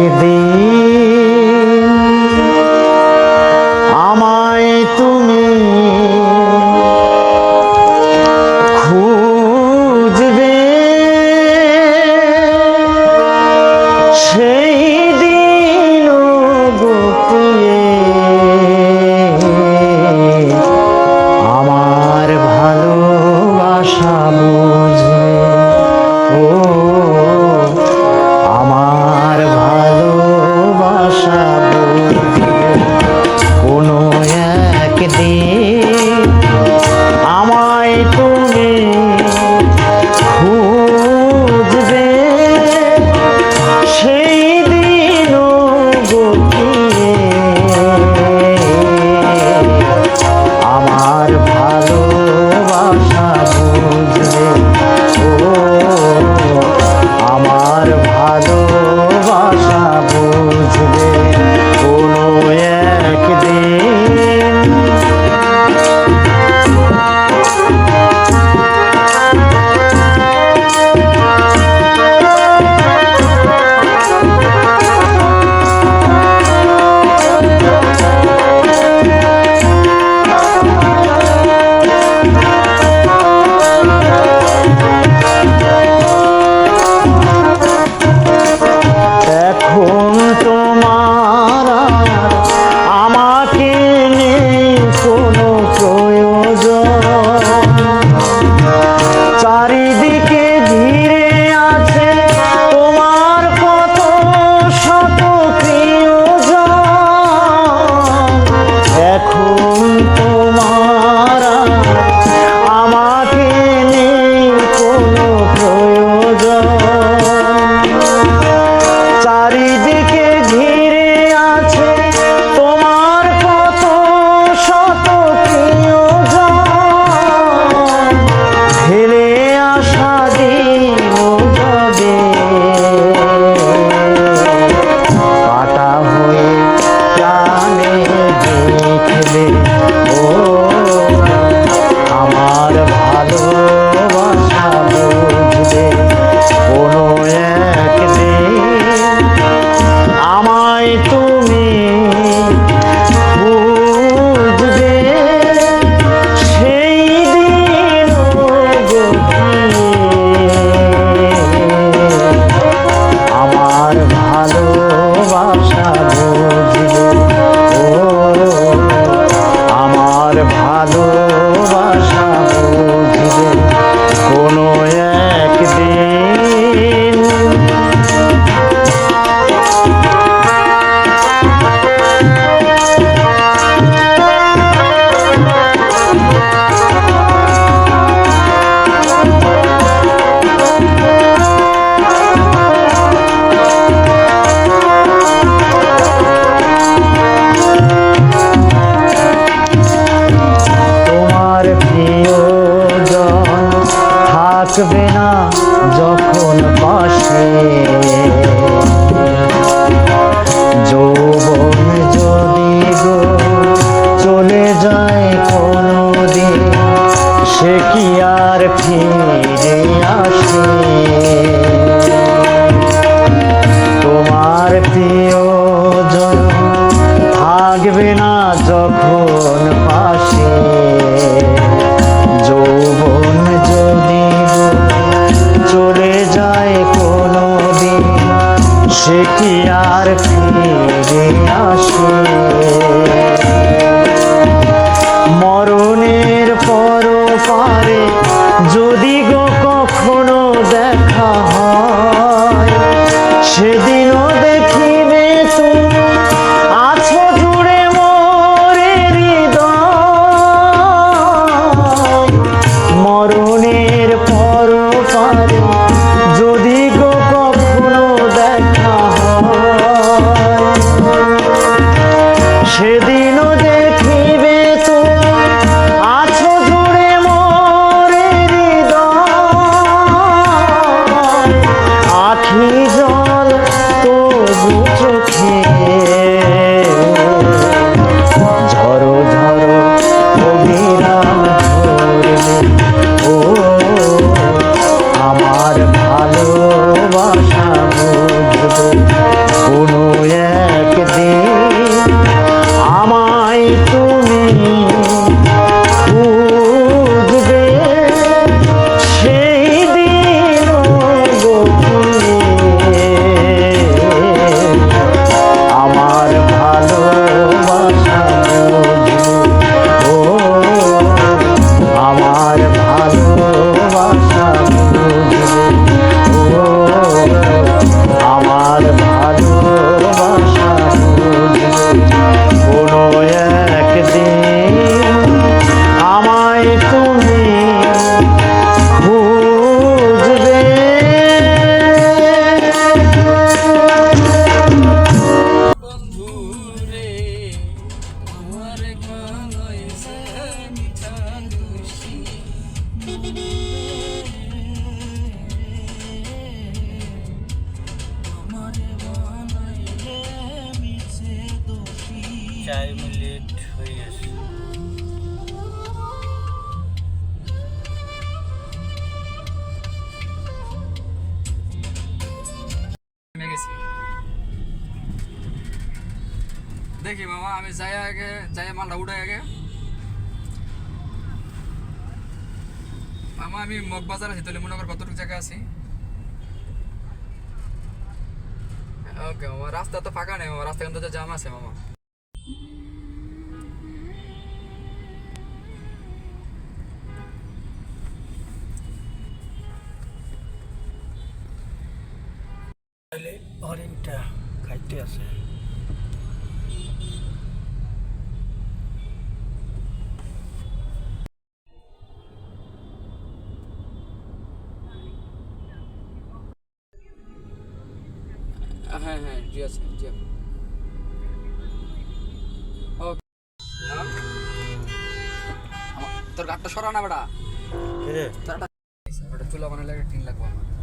একদিন আমায় তুমি খুঁজবে, সেই দিন গোপিয়ে আমার ভালোবাসা বুঝবে। ও আমার ভালোবাসা বুঝবে। কোনো একদিন আমায় তুমি খুঁজবে, সেই দিন গোপিয়ে আমার ভালোবাসা বুঝবে। ও আমার ভালোবাসা বুঝবে কোনো একদিন। এখন তোমার আমাকে নেই কোনো প্রয়োজন, চারিদিকে ঘিরে আছে তোমার কত শত প্রিয়জন। এখন তোমার আমাকে নেই কোনো প্রয়োজন, চারিদিকে ঘিরে আছে তোমার কত শত প্রিয়জন। ফেলে আসা দিন যাবে, কাটা হয়ে প্রাণে দেখবে। ও আমার ভালোবাসা বুঝবে কোনো একদিন আমায় তুমি খুঁজবে, সেই দিন আমার ভালোবাসা বুঝবে। ও আমার ভালোবাসা বুঝবে কোনো একদিন। তোমার প্রিয়জন থাকবে না যখন পাশে, যৌবন যদি গো চলে যায় কোনো দিন, সে কি আর ফিরে আসে? তোমার প্রিয়জন থাকবে না যখন পাশে, যৌবন যদি চলে যায় কোনো দিন, সে কি আর ফিরে আসে? মরণের পর পারে যদি গো কখনো দেখা হয়, সেদিনও দেখিবে তুমি আছো জুড়ে মোরে হৃদয়। মরণের পর পারে যদি গো কখনো দেখা হয়, সেদিন 4 মিনিট হয়ে গেছে। দেখি মামা আমি যাই আগে যাই মালটা উঠাই আগে মামা আমি মগবাজার আছি তাহলে মনে কর কতটুকু জায়গা আছি ওকে মামা রাস্তা তো ফাঁকা নেই মামা রাস্তা কিন্তু জাম আছে মামা হরিণটা খাইতে আছে। হ্যাঁ হ্যাঁ জি আছে জি ওকে তোর গাড়টা সরা না বেটা কিরে ওটা চুলা বানালে 3 লাখ আমার